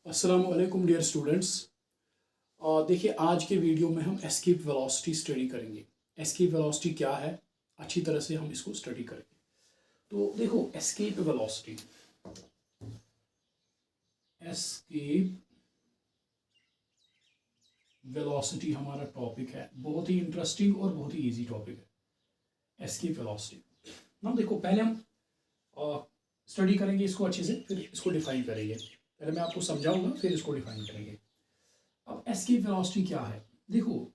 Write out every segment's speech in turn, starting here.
अस्सलामु अलैकुम dear students. देखिए आज के वीडियो में हम एस्केप वेलोसिटी स्टडी करेंगे। एस्केप वेलोसिटी क्या है, अच्छी तरह से हम इसको स्टडी करेंगे। तो देखो एस्केप वेलोसिटी हमारा टॉपिक है, बहुत ही इंटरेस्टिंग और बहुत ही इजी टॉपिक है एस्केप वेलोसिटी। ना देखो पहले हम स्टडी करेंगे इसको अच्छे से, फिर इसको डिफाइन करेंगे। पहले मैं आपको समझाऊंगा फिर इसको डिफाइन करेंगे। अब एस्केप वेलोसिटी क्या है, देखो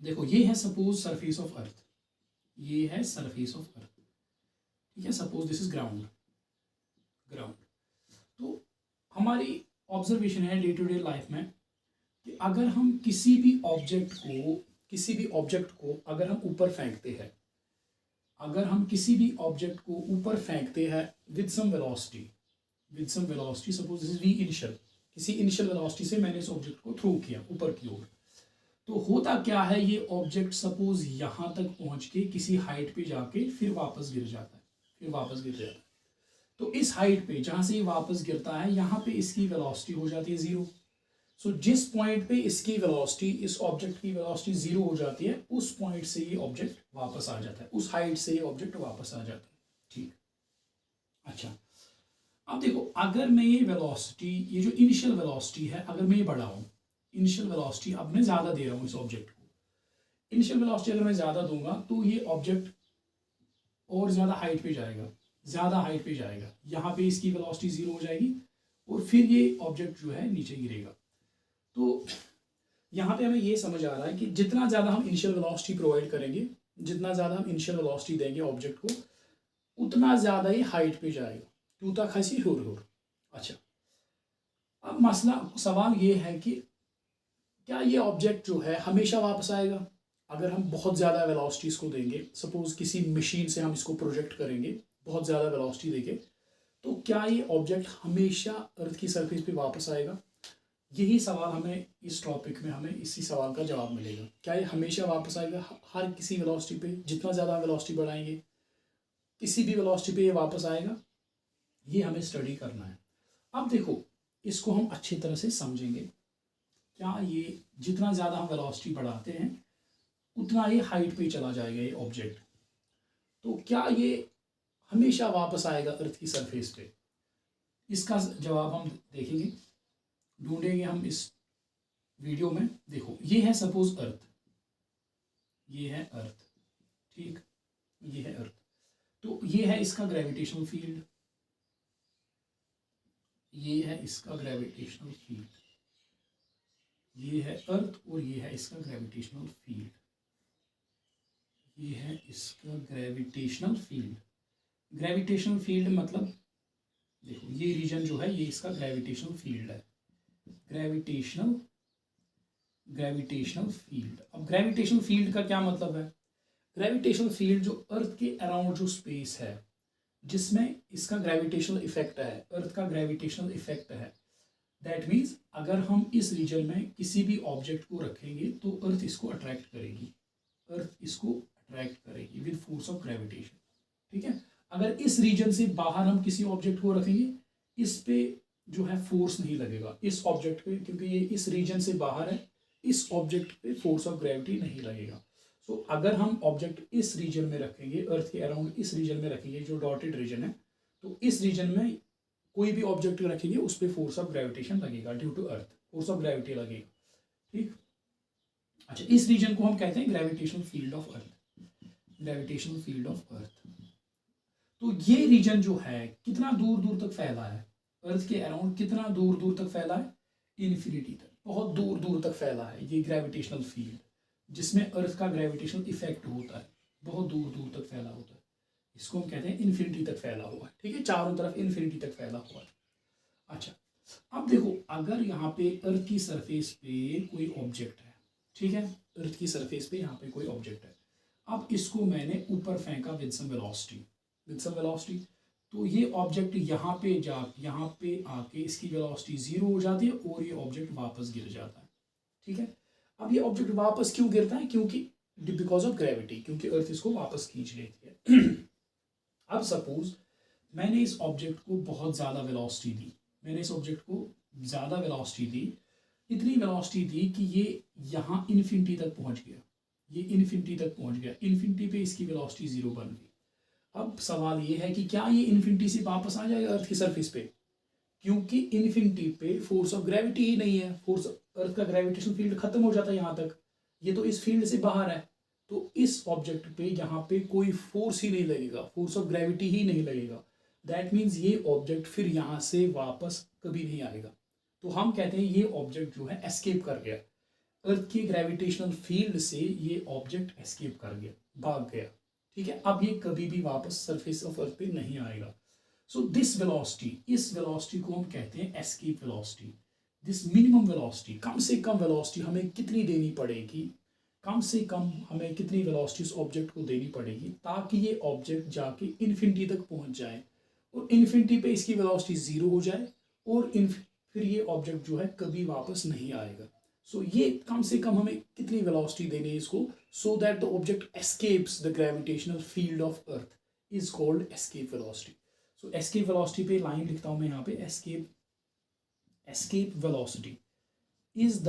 देखो ये है सपोज सरफेस ऑफ अर्थ, ये है सरफेस ऑफ अर्थ, ठीक है। Suppose this is ground. तो हमारी ऑब्जर्वेशन है डे टू डे लाइफ में कि अगर हम किसी भी ऑब्जेक्ट को अगर हम ऊपर फेंकते हैं, with some velocity, suppose this is V initial, किसी इनिशियल वेलोसिटी से मैंने इस ऑब्जेक्ट को थ्रो किया ऊपर की ओर, तो होता क्या है, ये ऑब्जेक्ट सपोज यहाँ तक पहुँच के किसी हाइट पे जाके फिर वापस गिर जाता है। तो इस हाइट पे जहाँ से ये वापस गिरता है, यहाँ पे इसकी वेलोसिटी हो जाती है जीरो। सो जिस पॉइंट पे इसकी वेलोसिटी, इस ऑब्जेक्ट की वेलोसिटी जीरो हो जाती है, उस पॉइंट से ये ऑब्जेक्ट वापस आ जाता है, उस हाइट से ये ऑब्जेक्ट वापस आ जाता है, ठीक। अच्छा, अब देखो अगर मैं ये वेलोसिटी, ये जो इनिशियल वेलोसिटी है, अगर मैं ये बढ़ाऊं, इनिशियल वेलोसिटी अब मैं ज़्यादा दे रहा हूँ इस ऑब्जेक्ट को, इनिशियल वेलोसिटी अगर मैं ज़्यादा दूंगा तो ये ऑब्जेक्ट और ज़्यादा हाइट पे जाएगा, यहाँ पे इसकी वेलोसिटी जीरो हो जाएगी और फिर ये ऑब्जेक्ट जो है नीचे गिरेगा। तो यहाँ पे हमें ये समझ आ रहा है कि जितना ज़्यादा हम इनिशियल वेलोसिटी प्रोवाइड करेंगे, जितना ज़्यादा हम इनिशियल वेलोसिटी देंगे ऑब्जेक्ट को, उतना ज़्यादा ये हाइट पे जाएगा, तूता खसी हुर। अच्छा, अब सवाल ये है कि क्या ये ऑब्जेक्ट जो है हमेशा वापस आएगा? अगर हम बहुत ज़्यादा वेलोसिटीज़ को देंगे, सपोज किसी मशीन से हम इसको प्रोजेक्ट करेंगे बहुत ज़्यादा वेलोसिटी देके, तो क्या ये ऑब्जेक्ट हमेशा अर्थ की सरफेस पे वापस आएगा? यही सवाल हमें इस टॉपिक में, हमें इसी सवाल का जवाब मिलेगा। क्या ये हमेशा वापस आएगा हर किसी वेलोसिटी पे? जितना ज़्यादा वेलोसिटी बढ़ाएंगे, किसी भी वेलोसिटी पे ये वापस आएगा, ये हमें स्टडी करना है। अब देखो इसको हम अच्छी तरह से समझेंगे। क्या ये जितना ज़्यादा हम वेलोसिटी बढ़ाते हैं उतना ये हाइट पे चला जाएगा ये ऑब्जेक्ट, तो क्या ये हमेशा वापस आएगा अर्थ की सरफेस पे? इसका जवाब हम देखेंगे, ढूंढेंगे हम इस वीडियो में। देखो ये है सपोज अर्थ, ये है अर्थ, ठीक, ये है अर्थ। तो ये है इसका ग्रेविटेशनल फील्ड, ये है इसका ग्रेविटेशनल फील्ड, ये है अर्थ और ये है इसका ग्रेविटेशनल फील्ड, ये है इसका ग्रेविटेशनल फील्ड। ग्रेविटेशनल फील्ड मतलब देखो ये रीजन जो है ये इसका ग्रेविटेशनल फील्ड है, ग्रेविटेशनल फील्ड। अब ग्रेविटेशनल फील्ड का क्या मतलब है? ग्रेविटेशनल फील्ड जो अर्थ के अराउंड जो स्पेस है जिसमें इसका ग्रेविटेशनल इफेक्ट है, अर्थ का ग्रेविटेशनल इफेक्ट है, दैट मीन्स अगर हम इस रीजन में किसी भी ऑब्जेक्ट को रखेंगे तो अर्थ इसको अट्रैक्ट करेगी, विद फोर्स ऑफ ग्रेविटेशन, ठीक है। अगर इस रीजन से बाहर हम किसी ऑब्जेक्ट को रखेंगे, इस पे जो है फोर्स नहीं लगेगा इस ऑब्जेक्ट पे, क्योंकि ये इस रीजन से बाहर है, इस ऑब्जेक्ट पे फोर्स ऑफ ग्रेविटी नहीं लगेगा। सो अगर हम ऑब्जेक्ट इस रीजन में रखेंगे, अर्थ के अराउंड इस रीजन में रखेंगे जो डॉटेड रीजन है, तो इस रीजन में कोई भी ऑब्जेक्ट रखेंगे उस पर फोर्स ऑफ ग्रेविटेशन लगेगा, due to earth force of gravity लगेगा, ठीक। अच्छा, इस रीजन को हम कहते हैं gravitational field of earth, gravitational field of earth. तो ये रीजन जो है कितना दूर दूर तक फैला है, अर्थ के अराउंड कितना दूर दूर तक फैला है? इन्फिनिटी तक, बहुत दूर दूर तक फैला है ये ग्रेविटेशनल फील्ड, जिसमें अर्थ का ग्रेविटेशनल इफेक्ट होता है, बहुत दूर दूर तक फैला होता है। इसको हम कहते हैं इन्फिनिटी तक फैला हुआ है, ठीक है, चारों तरफ इन्फिनिटी तक फैला हुआ है। अच्छा, अब देखो अगर यहाँ पे अर्थ की सरफेस पे कोई ऑब्जेक्ट है, ठीक है, अर्थ की सरफेस पे यहाँ पे कोई ऑब्जेक्ट है, अब इसको मैंने ऊपर फेंका विद सम वेलोसिटी, तो ये ऑब्जेक्ट यहाँ पे आके इसकी वेलोसिटी जीरो हो जाती है और ये ऑब्जेक्ट वापस गिर जाता है, ठीक है। अब ये ऑब्जेक्ट वापस क्यों गिरता है? क्योंकि बिकॉज ऑफ ग्रेविटी, क्योंकि अर्थ इसको वापस खींच लेती है। अब सपोज मैंने इस ऑब्जेक्ट को बहुत ज़्यादा वेलोसिटी दी, मैंने इस ऑब्जेक्ट को ज़्यादा वेलोसिटी दी, इतनी वेलोसिटी दी कि ये यहाँ इन्फिनिटी तक पहुँच गया, ये इन्फिनिटी तक पहुँच गया, इन्फिनिटी पे इसकी वेलोसिटी 0 बन गई। अब सवाल ये है कि क्या ये इन्फिनिटी से वापस आ जाएगा अर्थ की सरफेस पे, क्योंकि इन्फिनिटी पे फोर्स ऑफ ग्रेविटी ही नहीं है, फोर्स अर्थ का ग्रेविटेशन फील्ड खत्म हो जाता है यहाँ तक, ये तो इस फील्ड से बाहर है, तो इस ऑब्जेक्ट पे यहाँ पे कोई फोर्स ही नहीं लगेगा, फोर्स ऑफ ग्रेविटी ही नहीं लगेगा। दैट मीन्स ये ऑब्जेक्ट फिर यहाँ से वापस कभी नहीं आएगा। तो हम कहते हैं ये ऑब्जेक्ट जो है एस्केप कर गया, अर्थ के ग्रेविटेशनल फील्ड से ये ऑब्जेक्ट एस्केप कर गया, भाग गया। ठीक है, अब ये कभी भी वापस सरफेस ऑफ अर्थ पे नहीं आएगा। सो दिस वेलोसिटी, इस वेलोसिटी को हम कहते हैं escape velocity. This minimum velocity, कम से कम वेलोसिटी हमें कितनी देनी पड़ेगी, कम से कम हमें कितनी वेलोसिटी उस ऑब्जेक्ट को देनी पड़ेगी ताकि ये ऑब्जेक्ट जाके इन्फिनिटी तक पहुंच जाए और इन्फिनिटी पे इसकी वेलोसिटी 0 हो जाए और फिर ये ऑब्जेक्ट जो है कभी वापस नहीं आएगा। सो ये कम से कम हमें कितनी वेलोसिटी देनी है इसको, so that the object escapes the gravitational field of earth, is called escape velocity. So escape velocity पे लाइन लिखता हूं मैं यहाँ पे, escape velocity is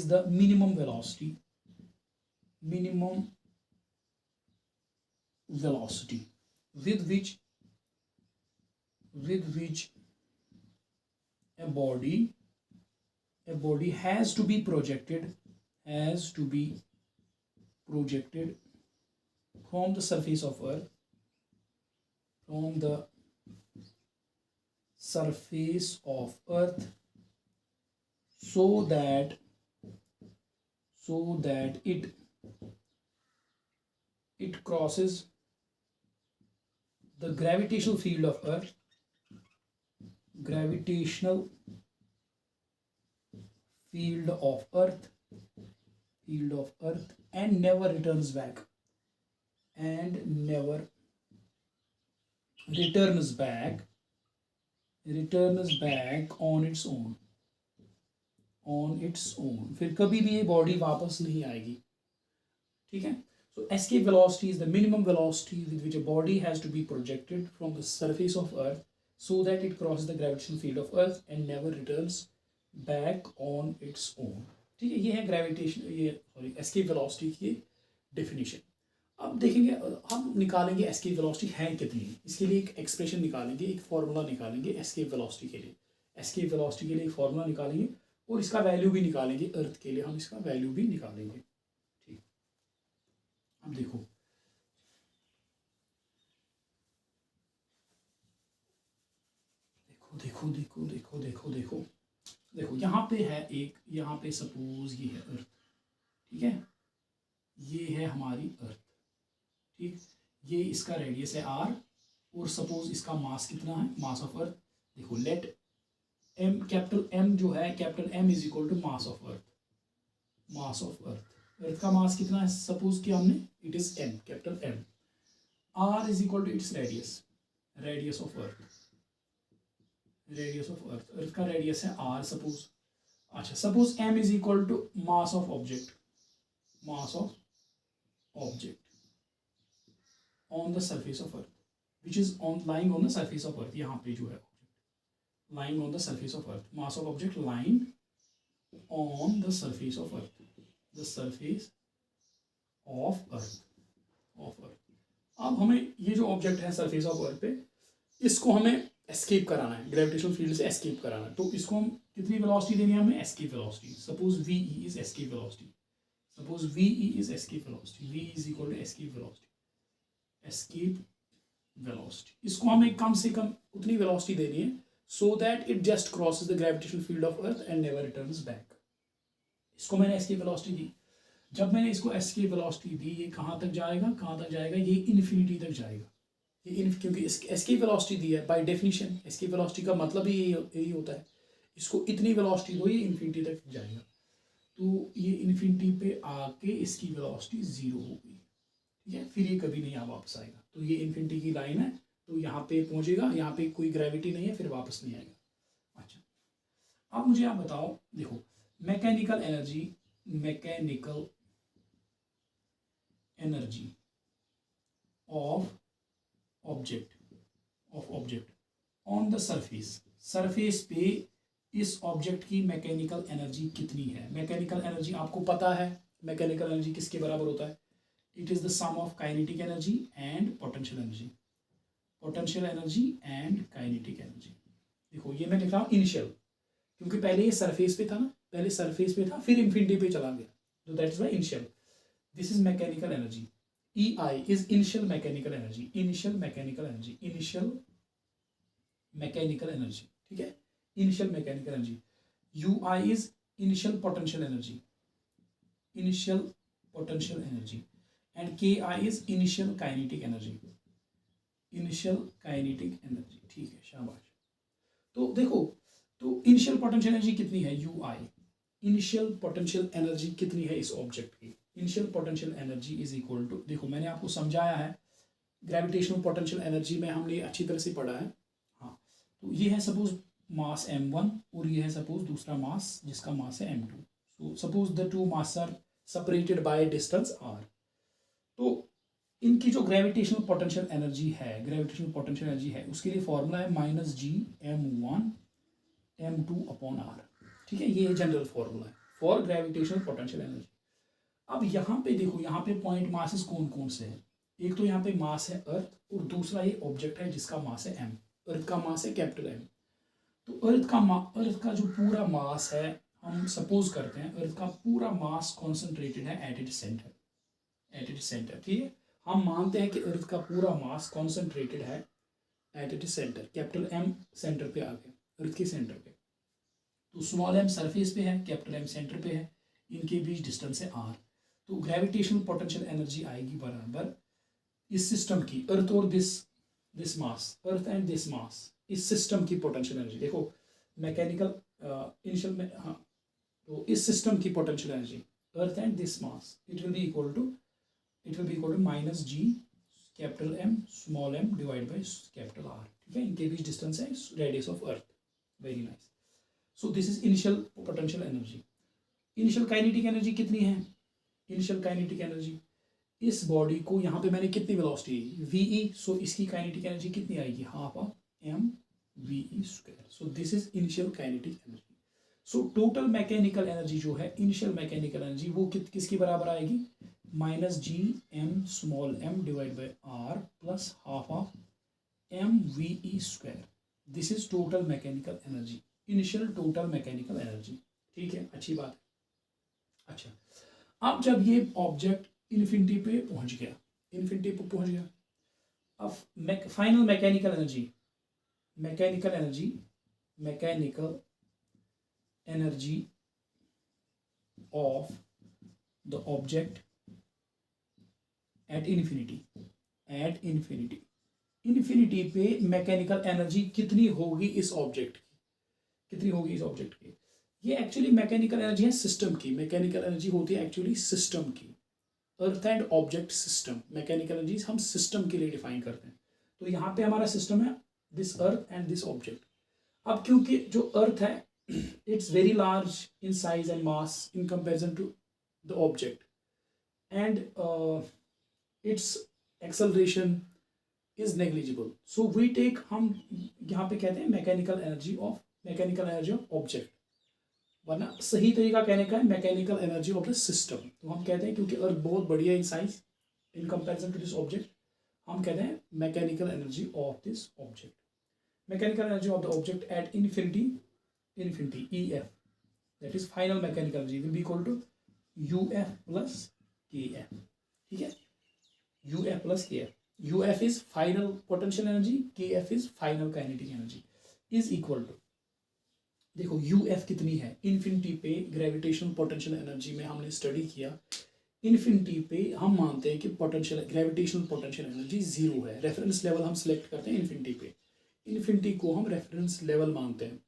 the minimum velocity with which a body has to be projected from the surface of earth, so that it crosses the gravitational field of earth and never returns back on its own, फिर कभी भी ये body वापस नहीं आएगी। ठीक है, so escape velocity is the minimum velocity with which a body has to be projected from the surface of earth so that it crosses the gravitational field of earth and never returns back on its own। ठीक है, ये है escape velocity की definition. अब देखेंगे, हम निकालेंगे escape velocity है कितनी, इसके लिए एक एक्सप्रेशन निकालेंगे, एक फॉर्मूला निकालेंगे एस्केप वेलोसिटी के लिए। एस्केप वेलोसिटी के लिए एक फॉर्मूला निकालेंगे और इसका वैल्यू भी निकालेंगे, अर्थ के लिए हम इसका वैल्यू भी निकालेंगे। ठीक, अब देखो, देखो देखो देखो देखो देखो देखो यहाँ पे है एक, यहाँ पे सपोज ये है अर्थ, ठीक है, ये है हमारी अर्थ। ठीक, ये इसका रेडियस है r और सपोज इसका मास कितना है, मास ऑफ अर्थ। देखो लेट m, कैपिटल M जो है, capital M is equal to mass of earth, earth का मास कितना है, सपोज कि हमने it is m, capital M। r is equal to its radius of earth, earth का रेडियस है r सपोज। अच्छा, suppose m is equal to mass of object on the surface of earth, which is lying on the surface of earth। यहाँ पे जो है object lying on the surface of earth, mass of object lying on the surface of earth, अब हमें ये जो object है surface of earth पे, इसको हमें एस्केप कराना है, ग्रेविटेशनल फील्ड से एस्केप कराना है। तो इसको हम कितनी वेलोसिटी देनी है हमें, escape velocity. Suppose V is escape velocity, v is equal to escape velocity. इसको हमें कम से कम उतनी वेलोसिटी देनी है so that it just crosses the gravitational field of earth and never returns back. इसको मैंने एस्केप वेलोसिटी दी। जब मैंने इसको एस्केप वेलोसिटी दी, ये कहाँ तक जाएगा, ये इन्फिनिटी तक जाएगा। क्योंकि एस्केप वेलोसिटी दी है बाय डेफिनेशन, एस्केप वेलोसिटी का मतलब ही यही होता है, इसको इतनी वेलोसिटी दो ये इन्फिनिटी तक जाएगा। तो ये इन्फिनिटी पे आके इसकी वेलोसिटी 0 होगी। ठीक है, फिर ये कभी नहीं वापस आएगा। तो ये इन्फिनिटी की लाइन है, तो यहाँ पे पहुंचेगा, यहाँ पे कोई ग्रेविटी नहीं है, फिर वापस नहीं आएगा। अच्छा, अब मुझे आप बताओ, देखो mechanical energy of object on the surface surface पे इस ऑब्जेक्ट की मैकेनिकल एनर्जी कितनी है। मैकेनिकल एनर्जी आपको पता है, मैकेनिकल एनर्जी किसके बराबर होता है, it is the sum of kinetic energy and potential energy, potential energy and kinetic energy. देखो ये मैं लिख रहा हूँ इनिशियल, क्योंकि पहले ये सरफेस पे था ना, पहले सरफेस पे था फिर इंफिनिटी पे चला गया, तो that is Y initial. This is mechanical energy, E I is initial mechanical energy, initial mechanical energy, initial mechanical energy, ठीक है, initial mechanical energy. U I is initial potential energy, initial potential energy, and K I is initial kinetic energy, initial kinetic energy, ठीक है, शाबाश। तो देखो, तो initial potential energy कितनी है, U I, initial potential energy कितनी है इस ऑब्जेक्ट की, initial potential energy is equal to, देखो मैंने आपको समझाया है ग्रेविटेशनल पोटेंशियल एनर्जी में हमने अच्छी तरह से पढ़ा है। हाँ, तो ये है सपोज मास m1 और ये है सपोज दूसरा मास जिसका मास है m2। So suppose the two mass are separated by distance r, तो इनकी जो ग्रेविटेशनल पोटेंशियल एनर्जी है, ग्रेविटेशनल पोटेंशियल एनर्जी है, उसके लिए फॉर्मूला है -G m1 m2 r, ठीक है, ये जनरल फॉर्मूला है फॉर ग्रेविटेशनल पोटेंशियल एनर्जी। अब यहाँ पे देखो, यहाँ पे पॉइंट मासेस कौन कौन से हैं, एक तो यहाँ पे मास है अर्थ और दूसरा ये ऑब्जेक्ट है जिसका मास है m, अर्थ का मास है कैपिटल M। तो अर्थ का जो पूरा मास है, हम सपोज करते हैं अर्थ का पूरा मास कॉन्सेंट्रेटेड है at its centre, at its centre, ठीक है, हम मानते हैं कि अर्थ का पूरा मास कॉन्सेंट्रेटेड है at its centre, capital M centre पे आ गया, अर्थ के सेंटर पे, तो स्मॉल m सरफेस पे है, कैपिटल M सेंटर पे है, इनके बीच डिस्टेंस है r। तो ग्रेविटेशनल पोटेंशियल एनर्जी आएगी बराबर इस सिस्टम की, अर्थ और this mass, earth and this mass, इस सिस्टम की पोटेंशियल एनर्जी। देखो मैकेनिकल इनिशियल में, हाँ, तो इस सिस्टम की potential energy earth and this mass, it will be equal to -G capital M small m divide by capital R, ठीक है, इनके बीच डिस्टेंस है radius of earth, very nice. So this is initial potential energy. Initial kinetic energy कितनी है, initial kinetic energy, इस body को यहाँ पे मैंने कितनी वेलोसिटी VE, सो इसकी काइनेटिक एनर्जी कितनी आएगी, half of mVE square. So this is initial kinetic energy. So total mechanical energy जो है, इनिशियल मैकेनिकल एनर्जी, वो किसकी बराबर आएगी, -G m small m divide by R plus half of mVE square. This is total mechanical energy, initial total mechanical energy, ठीक है, अच्छी बात है। अच्छा, अब जब ये ऑब्जेक्ट इन्फिनिटी पे पहुंच गया, इन्फिनिटी पे पहुंच गया, अब final mechanical energy, mechanical energy, mechanical energy of the object at infinity, at infinity, infinity पे मैकेनिकल एनर्जी कितनी होगी इस ऑब्जेक्ट की, कितनी होगी इस ऑब्जेक्ट की। ये एक्चुअली मैकेनिकल एनर्जी है सिस्टम की, मैकेनिकल एनर्जी होती है एक्चुअली सिस्टम की, earth and object system, mechanical energy हम सिस्टम के लिए डिफाइन करते हैं। तो यहाँ पे हमारा सिस्टम है this earth and this object. अब क्योंकि जो अर्थ है it's very large in size and mass in comparison to the object, and its acceleration is negligible, so we take, हम यहाँ पे कहते हैं मैकेनिकल एनर्जी ऑफ ऑब्जेक्ट, वरना सही तरीका कहने का है mechanical energy of the system. तो हम कहते हैं क्योंकि अर्थ बहुत बड़ी है in size in comparison to this object, हम कहते हैं mechanical energy of this object, mechanical energy of the object at infinity EF, that is final mechanical energy, will be equal to UF plus KF, ठीक है, UF plus KF, UF is final potential energy, KF is final kinetic energy, is equal to, देखो UF कितनी है infinity पे, gravitational potential energy में हमने study किया, infinity पे हम मानते हैं कि पोटेंशियल ग्रेविटेशनल पोटेंशियल एनर्जी 0 है, रेफरेंस लेवल हम सिलेक्ट करते हैं इन्फिनिटी पे, इन्फिनिटी को हम रेफरेंस लेवल मानते हैं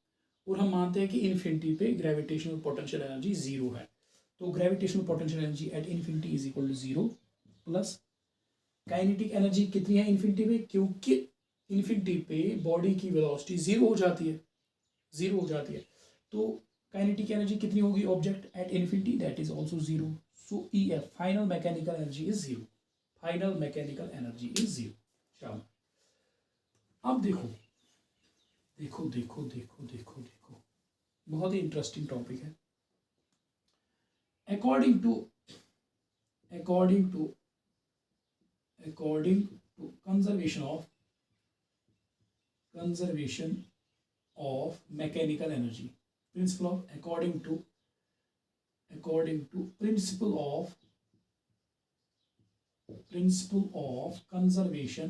और हम मानते हैं कि इन्फिनिटी पे ग्रेविटेशनल पोटेंशियल एनर्जी 0 है। तो gravitational potential energy at infinity is equal to 0 plus kinetic energy कितनी है इन्फिनिटी पे, क्योंकि इन्फिनिटी पे बॉडी की वेलोसिटी 0 हो जाती है, 0 हो जाती है, तो काइनेटिक एनर्जी कितनी होगी object at infinity, that is also 0। So EF final mechanical energy is 0, final mechanical energy is 0। चलो अब देखो, देखो देखो देखो देखो देखो, बहुत ही इंटरेस्टिंग टॉपिक है। According to according to according to conservation of mechanical energy, principle of according to principle of conservation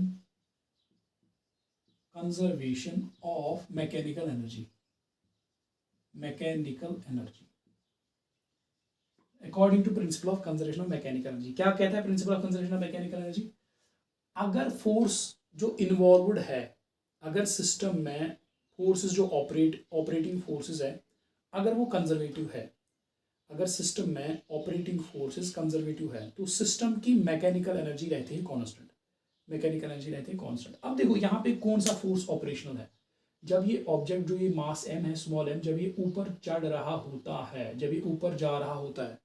of mechanical energy, according to principle of conservation of mechanical energy. क्या कहता है principle of conservation of mechanical energy? अगर force जो involved है, अगर system में forces जो operating forces है, अगर वो कंजर्वेटिव है, अगर सिस्टम में ऑपरेटिंग फोर्सेस कंजर्वेटिव है, तो सिस्टम की मैकेनिकल एनर्जी रहती है कांस्टेंट, अब देखो यहाँ पे कौन सा फोर्स ऑपरेशनल है? जब ये ऑब्जेक्ट जो ये मास m है, स्मॉल m, जब ये ऊपर चढ़ रहा होता है, जब ये ऊपर जा रहा होता है,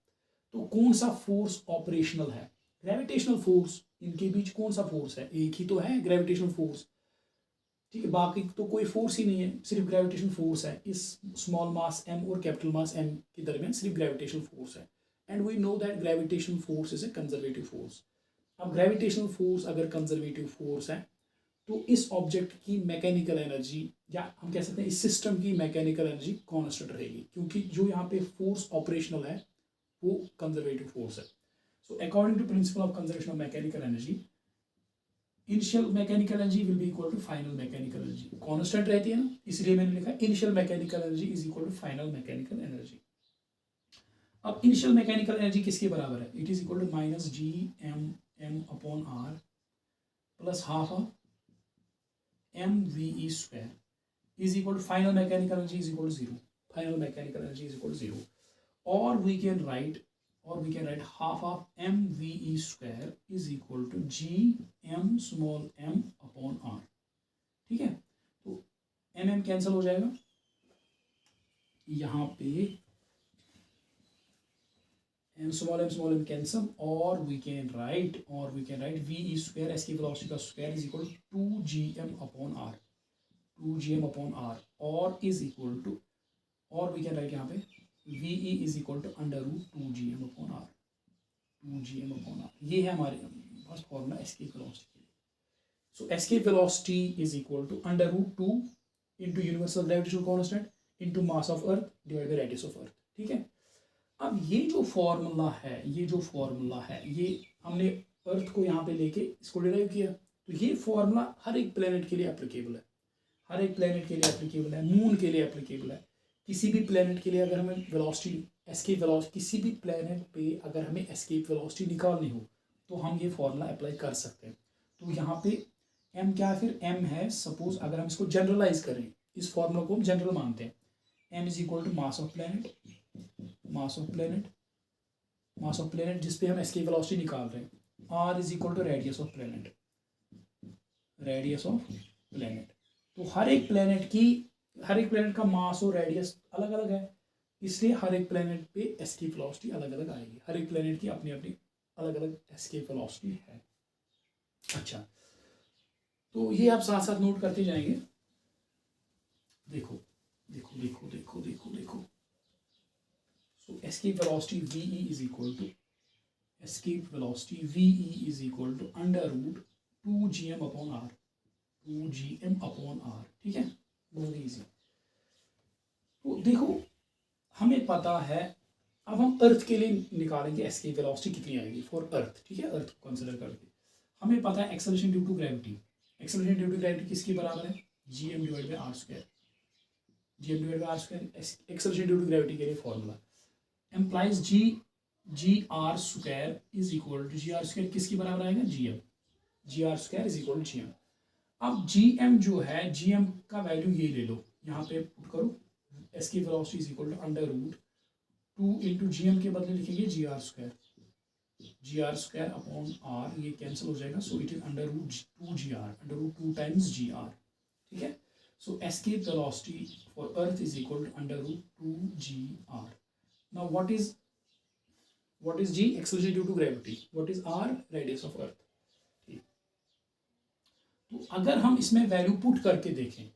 तो कौन सा फोर्स ऑपरेशनल है? Gravitational force. इनके बीच कौन सा फोर्स है? एक ही तो है, ग्रेविटेशनल फोर्स। ठीक है, बाकी तो कोई फोर्स ही नहीं है, सिर्फ ग्रेविटेशनल फोर्स है। इस स्मॉल मास m और कैपिटल मास m के दरमियान सिर्फ ग्रेविटेशनल फोर्स है। And we know that gravitational force is a conservative force. अब ग्रेविटेशनल फोर्स अगर कंजर्वेटिव फोर्स है, तो इस ऑब्जेक्ट की मैकेनिकल एनर्जी, या हम कह सकते हैं इस सिस्टम की मैकेनिकल एनर्जी कांस्टेंट रहेगी, क्योंकि जो यहाँ पे फोर्स ऑपरेशनल है वो कंजर्वेटिव फोर्स है। So according to principle of conservation of mechanical energy, initial mechanical energy will be equal to final mechanical energy. Constant रहती है ना, इसलिए मैंने लिखा initial mechanical energy is equal to final mechanical energy. अब इनिशियल mechanical एनर्जी किसके बराबर है? It is equal to minus G M M upon R plus half of M V E square is equal to final mechanical energy is equal to zero. Final mechanical energy is equal to zero. or we can write half of mve square is equal to g m small m upon r। ठीक है, तो m cancel हो जाएगा यहाँ पे, m small m cancel, और we can write ve square, s की velocity का square is equal to 2gm upon r, और इज इक्वल टू, और we can write यहाँ पे VE is equal to under root 2gm upon R. ये है हमारे पास फॉर्मूला एस्केप वेलोसिटी के लिए। So escape velocity is equal to under root 2 into universal gravitational constant into mass of earth divide by radius of अर्थ। ठीक है, अब ये जो फॉर्मूला है, ये हमने अर्थ को यहाँ पे लेके इसको डिराइव किया, तो ये फॉर्मूला हर एक प्लेनेट के लिए एप्लीकेबल है, मून के लिए एप्लीकेबल है। किसी भी प्लेनेट के लिए अगर हमें एस्केप वेलोसिटी किसी भी प्लेनेट पे अगर हमें एस्केप वेलोसिटी निकालनी हो, तो हम ये फॉर्मूला अप्लाई कर सकते हैं। तो यहाँ पे m क्या है? फिर m है, सपोज अगर हम इसको जनरलाइज करें, इस फॉर्मूला को हम जनरल मानते हैं, m is equal to mass of planet जिसपे हम एस्केप वेलोसिटी निकाल रहे हैं, r is equal to radius of planet. तो हर एक प्लेनेट का मास और रेडियस अलग अलग है, इसलिए हर एक प्लेनेट पे एस्केप वेलोसिटी अलग अलग आएगी। हर एक प्लेनेट की अपनी अपनी अलग अलग एस्केप वेलोसिटी है। अच्छा, तो ये आप साथ साथ नोट करते जाएंगे। देखो देखो देखो देखो देखो देखो so escape velocity VE is equal to under root 2gm upon R. ठीक है, बहुत ईजी। तो देखो हमें पता है, अब हम अर्थ के लिए निकालेंगे एस्केप वेलोसिटी कितनी आएगी फॉर अर्थ। ठीक है, अर्थ को कंसिडर करके हमें पता है एक्सेलरेशन ड्यू टू ग्रेविटी किसके बराबर है? gm divide by r square. Acceleration due to gravity के लिए formula implies G R square is equal to किसके बराबर आएगा? gr square is equal to gm। अब gm जो है, gm का वैल्यू ये ले लो, यहाँ पे पुट करो, escape velocity is equal to under root 2 into gm के बदले लिखेंगे gr स्क्वायर अपॉन r, ये कैंसिल हो जाएगा, so it is under root 2 times gr। ठीक है, so escape velocity for earth is equal to under root 2gr। Now what is g? Acceleration due to gravity. What is r? Radius of earth. तो अगर हम इसमें value put करके देखें,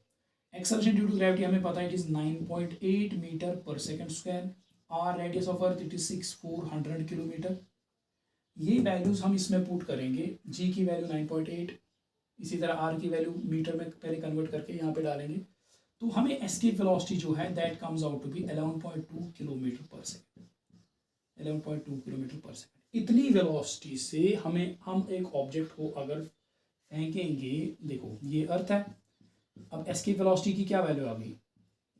acceleration due to gravity हमें पता है it is 9.8 metre per second square, R radius of earth it is 6400 kilometre. ये वैल्यूज हम इसमें पुट करेंगे, जी की वैल्यू 9.8, इसी तरह आर की वैल्यू मीटर में पहले कन्वर्ट करके यहाँ पे डालेंगे, तो हमें एस्केप वेलोसिटी जो है that comes out to be 11.2 kilometre per second, 11.2 kilometre per second. इतनी वेलोसिटी से हम एक ऑब्जेक्ट को अगर फेंकेंगे, देखो ये अर्थ है, अब एस्केप वेलोसिटी की क्या वैल्यू आ गई,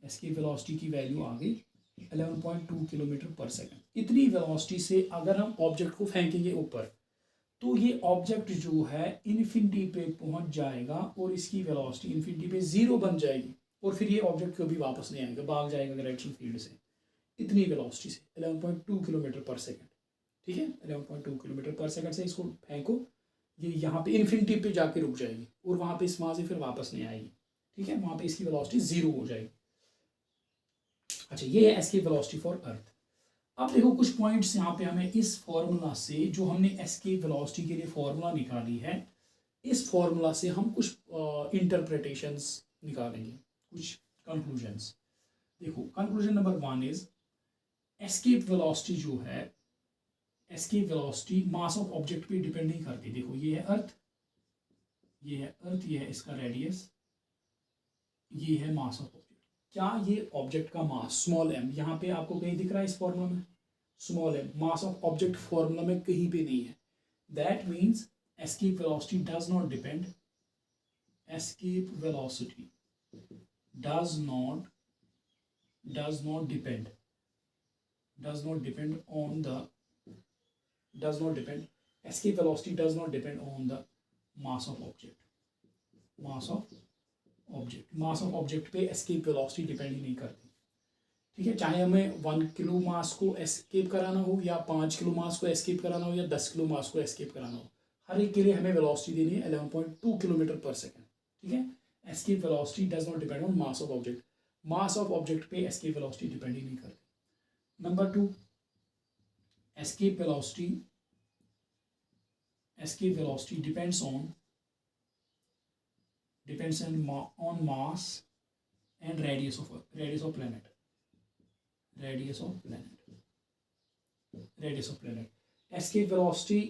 एस्केप वेलोसिटी की वैल्यू आ गई 11.2 किलोमीटर पर सेकंड। इतनी वेलोसिटी से अगर हम ऑब्जेक्ट को फेंकेंगे ऊपर, तो ये ऑब्जेक्ट जो है इन्फिनिटी पे पहुंच जाएगा और इसकी वेलोसिटी इन्फिनिटी पे 0 बन जाएगी, और फिर ये ऑब्जेक्ट कभी वापस नहीं आएगा, भाग जाएगा ग्रेविटेशनल फील्ड से इतनी वेलोसिटी से 11.2 किलोमीटर पर सेकंड। ठीक है, 11.2 किलोमीटर पर सेकंड से इसको फेंको, ये यहाँ पे इन्फिनिटी पे जाके रुक जाएगी और वहाँ पे वहाँ से फिर वापस नहीं आएगी। ठीक है, वहाँ पे इसकी वेलोसिटी 0 हो जाएगी। अच्छा, ये है एस्केप वेलोसिटी फॉर अर्थ। अब देखो कुछ पॉइंट्स यहाँ पे हमें इस फॉर्मूला से, जो हमने एस्केप वेलोसिटी के लिए फॉर्मूला निकाली है, इस फॉर्मूला से हम कुछ इंटरप्रिटेशंस निकालेंगे, कुछ कंक्लूजन्स। देखो conclusion number 1 is escape velocity जो है, escape velocity mass of object पे डिपेंड नहीं करती। देखो ये है अर्थ, ये है अर्थ, ये है इसका रेडियस, ये है मास ऑफ ऑब्जेक्ट। क्या ये ऑब्जेक्ट का मास स्मॉल एम यहाँ पे आपको कहीं दिख रहा है इस फॉर्मूला में, small m mass of object formula में कहीं पे नहीं है। That means escape velocity does not depend, escape velocity does not depend on the escape velocity does not depend on the mass of object, mass of object पे escape velocity depend ही नहीं करती। ठीक है, चाहे हमें 1 किलो मास को escape कराना हो, या 5 किलो मास को एस्केप कराना हो, या 10 किलो मास को एस्केप कराना हो, हर एक के लिए हमें वेलोसिटी देनी है 11.2 किलोमीटर पर सेकंड। ठीक है, escape velocity does not depend on mass of object, mass of object पे एस्केप वेलोसिटी डिपेंड ही नहीं करती। Number 2, escape velocity depends on mass and radius of planet. Escape velocity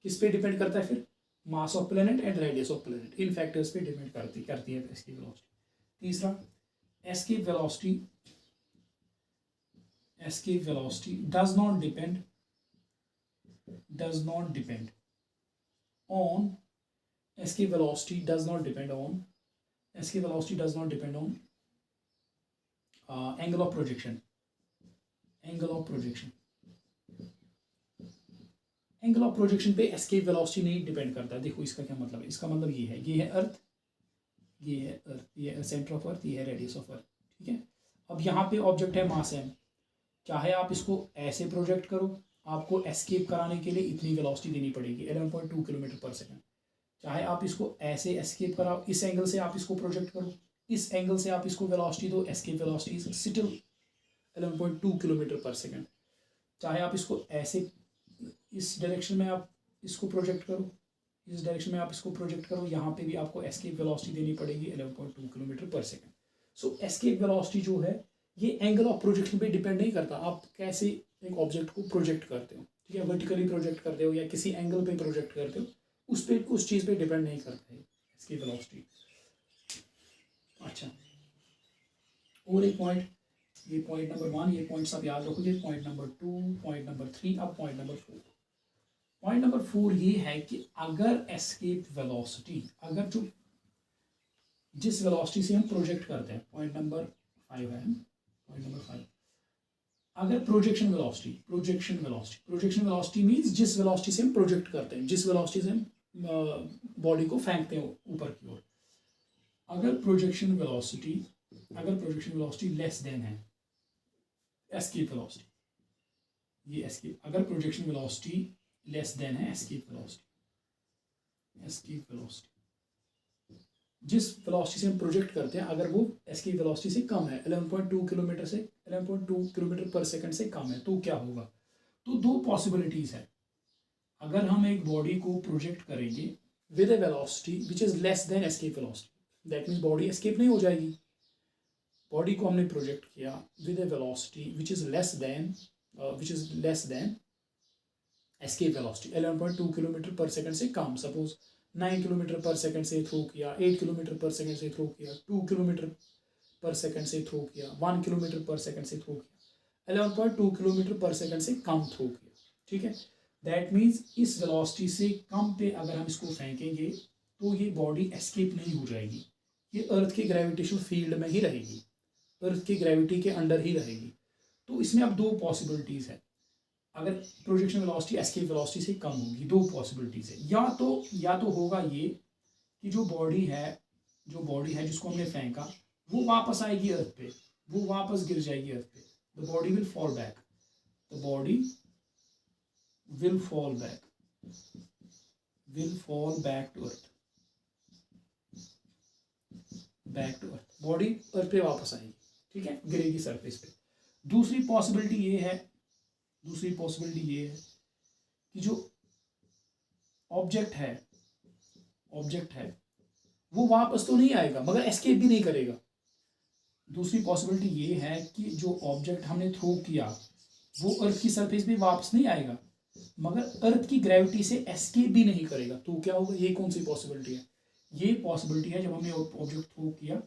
किस पे depend करता है फिर, मास of planet and radius of planet, in factors पे depend करती है एस्केप वेलोसिटी। तीसरा, escape velocity does not depend on angle of projection. Angle of projection पे एस्केप वेलोसिटी नहीं डिपेंड करता। देखो इसका क्या मतलब है, इसका मतलब ये है अर्थ, ये है सेंटर ऑफ अर्थ, ये है रेडियस ऑफ अर्थ। ठीक है, अब यहाँ पे ऑब्जेक्ट है मास एम, चाहे आप इसको ऐसे प्रोजेक्ट करो, आपको एस्केप कराने के लिए इतनी वेलोसिटी देनी पड़ेगी 11.2 किलोमीटर पर सेकंड। चाहे आप इसको ऐसे एस्केप कराओ, इस एंगल से आप इसको प्रोजेक्ट करो, इस एंगल से आप इसको वेलोसिटी दो, escape velocity is still 11.2 kilometre per second. चाहे आप इसको ऐसे इस डायरेक्शन में आप इसको प्रोजेक्ट करो, इस डायरेक्शन में आप इसको प्रोजेक्ट करो, यहाँ पे भी आपको एस्केप वेलोसिटी देनी पड़ेगी 11.2 किलोमीटर पर सेकंड। सो एस्केप वेलोसिटी जो है ये एंगल ऑफ प्रोजेक्शन पे डिपेंड नहीं करता, आप कैसे एक ऑब्जेक्ट को प्रोजेक्ट करते हो। ठीक है, वर्टिकली प्रोजेक्ट करते हो या किसी एंगल पे प्रोजेक्ट करते हो, उस चीज़ पे डिपेंड नहीं करता है एस्केप वेलोसिटी। अच्छा, और एक पॉइंट, ये पॉइंट नंबर 1, ये पॉइंट्स आप याद रखोगे। पॉइंट नंबर 2, पॉइंट नंबर 3, अब पॉइंट नंबर 4। पॉइंट नंबर 4 ये है कि अगर एस्केप वेलोसिटी, अगर जो जिस वेलोसिटी से हम प्रोजेक्ट करते हैं, पॉइंट नंबर 5 है, पॉइंट नंबर 5, अगर प्रोजेक्शन वेलोसिटी मीन्स जिस वेलोसिटी से हम प्रोजेक्ट करते हैं, जिस वेलोसिटी से हम बॉडी को फेंकते हैं ऊपर की ओर, अगर प्रोजेक्शन वेलोसिटी लेस देन है एस्केप वेलोसिटी, ये एस्केप, अगर प्रोजेक्शन वेलोसिटी लेस देन है एस्केप वेलोसिटी, जिस वेलोसिटी से हम प्रोजेक्ट करते हैं, अगर वो एस्केप वेलोसिटी से कम है, 11.2 किलोमीटर पर सेकंड से कम है, तो क्या होगा। तो दो पॉसिबिलिटीज है। अगर हम एक बॉडी को प्रोजेक्ट करेंगे with A velocity which is less than escape velocity, that means body escape नहीं हो जाएगी, बॉडी को हमने प्रोजेक्ट किया with A velocity which is less than escape velocity 11.2 kilometre per second से कम। सपोज 9 किलोमीटर पर सेकंड से throw किया, 8 kilometre per second से थ्रो किया, 2 किलोमीटर पर सेकंड से थ्रो किया, 1 किलोमीटर पर सेकंड से थ्रो किया, 11.2 किलोमीटर पर सेकंड से कम थ्रो किया। ठीक है, दैट मीन्स इस वेलोसिटी से कम पे अगर हम इसको फेंकेंगे तो ये बॉडी एस्केप नहीं हो जाएगी, ये अर्थ के ग्रेविटेशनल फील्ड में ही रहेगी, अर्थ की ग्रेविटी के अंडर ही रहेगी। तो इसमें अब दो पॉसिबिलिटीज़ है, अगर प्रोजेक्शन वेलोसिटी एस्केप वेलोसिटी से कम होगी, दो पॉसिबिलिटीज़ है, या तो होगा ये कि जो बॉडी है जिसको हमने फेंका वो वापस आएगी अर्थ पे, वो वापस गिर जाएगी अर्थ पे, the body will fall back, the body will fall back to earth, body earth पे वापस आएगी। ठीक है, गिरेगी सरफेस पे। दूसरी पॉसिबिलिटी ये है कि जो ऑब्जेक्ट है वो वापस तो नहीं आएगा मगर एस्केप भी नहीं करेगा। दूसरी पॉसिबिलिटी ये है कि जो ऑब्जेक्ट हमने थ्रो किया वो अर्थ की सरफेस पे वापस नहीं आएगा मगर अर्थ की ग्रेविटी से एस्केप भी नहीं करेगा। तो क्या होगा, ये कौन सी पॉसिबिलिटी है? ये पॉसिबिलिटी है जब हमने ऑब्जेक्ट थ्रो किया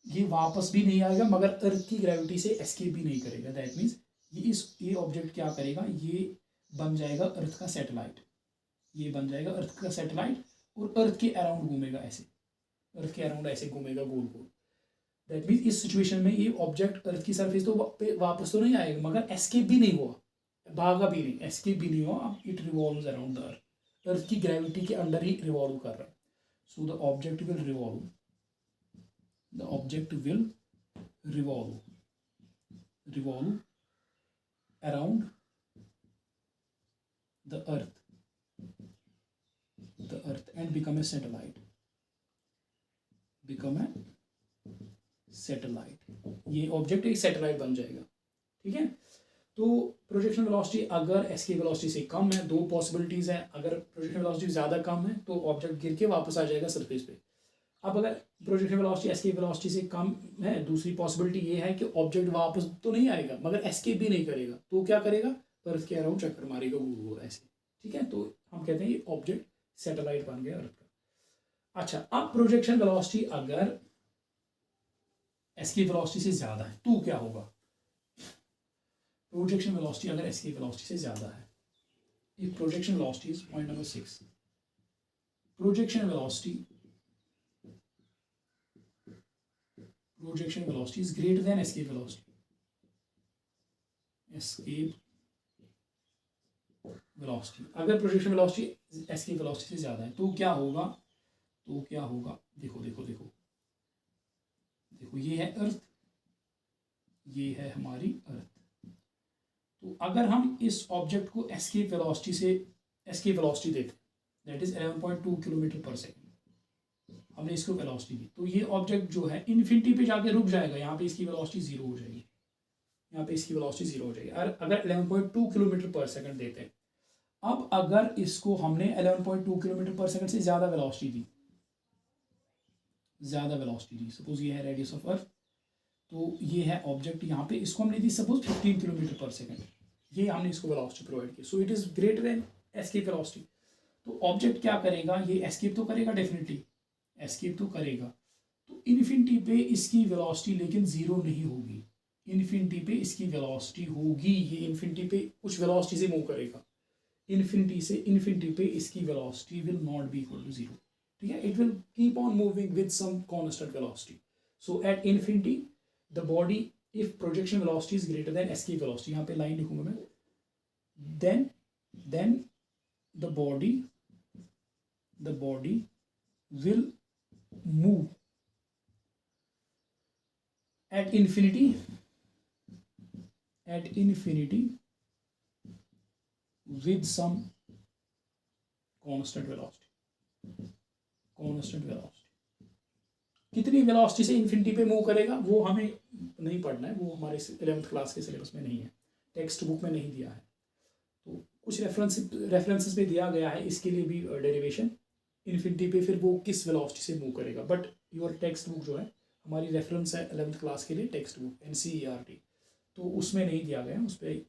ये वापस भी नहीं आएगा मगर अर्थ की ग्रेविटी से एस्केप भी नहीं करेगा। दैट मीन्स ये ऑब्जेक्ट क्या करेगा, ये बन जाएगा अर्थ का सैटेलाइट, और अर्थ के अराउंड घूमेगा, ऐसे अर्थ के अराउंड ऐसे घूमेगा गोल गोल। दैट मीन्स इस सिचुएशन में ये ऑब्जेक्ट अर्थ की सरफेस तो वापस तो नहीं आएगा मगर एस्केप भी नहीं हुआ, भागा भी नहीं, एस्केप भी नहीं हुआ। अब it revolves around the earth की ग्रेविटी के अंडर ही रिवॉल्व कर रहा है। So the object will revolve around the earth and become a satellite, ये ऑब्जेक्ट एक सैटेलाइट बन जाएगा। ठीक है, तो प्रोजेक्शन वेलोसिटी अगर एस्केप वेलोसिटी से कम है, दो पॉसिबिलिटीज है, अगर प्रोजेक्शन वेलोसिटी ज़्यादा कम है तो ऑब्जेक्ट गिर के वापस आ जाएगा सरफेस पे। अब अगर प्रोजेक्शन वेलोसिटी एस्केप वेलोसिटी से कम है, दूसरी पॉसिबिलिटी ये है कि ऑब्जेक्ट वापस तो नहीं आएगा मगर एस्केप भी नहीं करेगा, तो क्या करेगा, अर्थ के अराउंड चक्कर मारेगा गोल गोल ऐसे। ठीक है, तो हम कहते हैं ये ऑब्जेक्ट सैटेलाइट बन गया अर्थ का। अच्छा, अब प्रोजेक्शन वेलोसिटी अगर एस्केप वेलोसिटी से ज़्यादा है तो क्या होगा? प्रोजेक्शन वेलोसिटी अगर एस्केप वेलोसिटी से ज़्यादा है, if projection velocity is point number 6, projection velocity is greater than escape velocity. अगर प्रोजेक्शन वेलोसिटी एस्केप वेलोसिटी से ज़्यादा है तो क्या होगा? देखो, ये है अर्थ, ये है हमारी अर्थ। तो अगर हम इस ऑब्जेक्ट को एस्केप वेलोसिटी देते, दैट इज 11.2 किलोमीटर पर सेकेंड, हमने इसको वेलोसिटी दी, तो ये ऑब्जेक्ट जो है इन्फिनिटी पे जाके रुक जाएगा, यहाँ पे इसकी वेलोसिटी जीरो हो जाएगी, और अगर 11.2 किलोमीटर पर सेकंड देते हैं। अब अगर इसको हमने 11.2 किलोमीटर पर सेकंड से ज़्यादा वेलोसिटी दी, सपोज ये है रेडियस ऑफ अर्थ, तो ये है ऑब्जेक्ट यहाँ पे, इसको हमने दी सपोज 15 किलोमीटर पर सेकंड, ये हमने इसको वेलोसिटी प्रोवाइड की, so it is greater than escape velocity. तो ऑब्जेक्ट क्या करेगा, ये एस्केप तो करेगा, डेफिनेटली एस्केप तो करेगा, तो इन्फिनिटी पे इसकी वेलोसिटी लेकिन ज़ीरो नहीं होगी, इन्फिनिटी पे इसकी वेलोसिटी होगी, ये इन्फिनिटी पे कुछ वेलोसिटी से मूव करेगा, इन्फिनिटी से इन्फिनिटी पे इसकी velocity will not be equal to zero. ठीक है, it will keep on moving with some constant velocity. So at infinity the body, if projection velocity is greater than escape velocity, यहाँ पे line लिखूंगा मैं, then the body will move at infinity with some constant velocity। कितनी velocity से infinity पे move करेगा वो हमें नहीं पढ़ना है, वो हमारे 11th क्लास के सिलेबस में नहीं है, टेक्स्ट बुक में नहीं दिया है। तो कुछ रेफरेंसेस पे दिया गया है, इसके लिए भी डेरिवेशन इन्फिनिटी पे फिर वो किस वेलोसिटी से मूव करेगा, बट योर टेक्स्ट बुक जो है हमारी रेफरेंस है 11th क्लास के लिए टेक्स्ट बुक NCERT, तो उसमें नहीं दिया गया, उस पर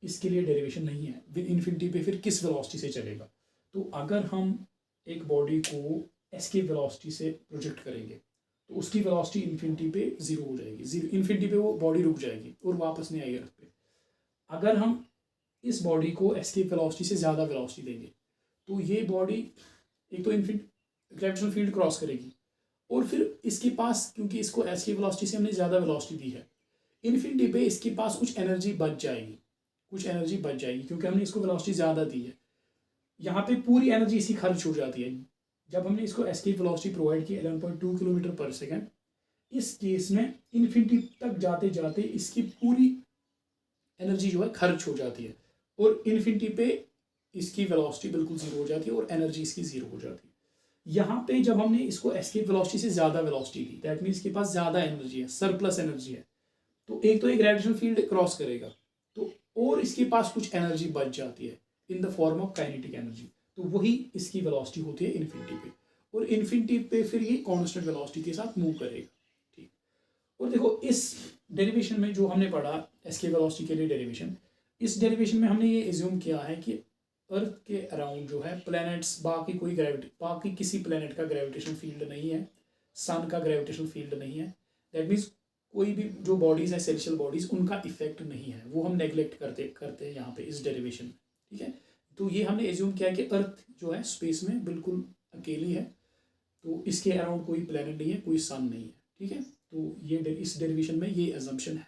इसके लिए डेरिवेशन नहीं है। विद इन्फिनिटी पे फिर किस वेलोसिटी से चलेगा। तो अगर हम एक बॉडी को एस्केप वेलोसिटी से प्रोजेक्ट करेंगे तो उसकी वेलोसिटी इन्फिनिटी पे ज़ीरो हो जाएगी, जीरो इन्फिनिटी पे वो बॉडी रुक जाएगी और वापस नहीं आएगी अर्थ पे। अगर हम इस बॉडी को एस्केप वेलोसिटी से ज़्यादा वेलोसिटी देंगे तो ये बॉडी एक तो ग्रेविटेशनल फील्ड क्रॉस करेगी और फिर इसके पास, क्योंकि इसको एस्केप वेलोसिटी से हमने ज़्यादा वेलोसिटी दी है, इन्फिनिटी पे इसके पास कुछ एनर्जी बच जाएगी, क्योंकि हमने इसको वेलोसिटी ज़्यादा दी है। यहाँ पे पूरी एनर्जी इसी खर्च हो जाती है। जब हमने इसको एस्केप वेलोसिटी प्रोवाइड की 11.2 किलोमीटर पर सेकेंड, इस केस में इन्फिनिटी तक जाते जाते इसकी पूरी एनर्जी जो है खर्च हो जाती है और इन्फिनिटी पे इसकी वेलोसिटी बिल्कुल ज़ीरो हो जाती है और एनर्जी इसकी ज़ीरो हो जाती है। यहाँ पे जब हमने इसको एस्केप वेलोसिटी से ज़्यादा वेलोसिटी दी, दैट मीन्स इसके पास ज़्यादा एनर्जी है, सरप्लस एनर्जी है, तो एक तो एक ग्रेविटेशनल फील्ड क्रॉस करेगा तो और इसके पास कुछ एनर्जी बच जाती है in the form of kinetic energy, तो वही इसकी वेलोसिटी होती है इन्फिनिटी पे। और इन्फिनिटी पे फिर ये कांस्टेंट वेलोसिटी के साथ मूव करेगा। ठीक, और देखो इस डेरिवेशन में जो हमने पढ़ा एस्केप वेलोसिटी के लिए डेरिवेशन, इस डेरिवेशन में हमने ये एज्यूम किया है कि अर्थ के अराउंड जो है प्लैनेट्स, बाकी किसी प्लैनेट का ग्रेविटेशनल फील्ड नहीं है, सन का ग्रेविटेशनल फील्ड नहीं है, दैट मीन्स कोई भी जो बॉडीज़ है सेलेस्टियल बॉडीज़ उनका इफेक्ट नहीं है, वो हम नेग्लेक्ट करते हैं यहाँ पे इस डेरिवेशन में। ठीक है, तो ये हमने एज्यूम किया कि अर्थ जो है स्पेस में बिल्कुल अकेली है, तो इसके अराउंड कोई प्लैनेट नहीं है, कोई सन नहीं है। ठीक है, तो ये इस डेरिवेशन में ये अजम्पशन है।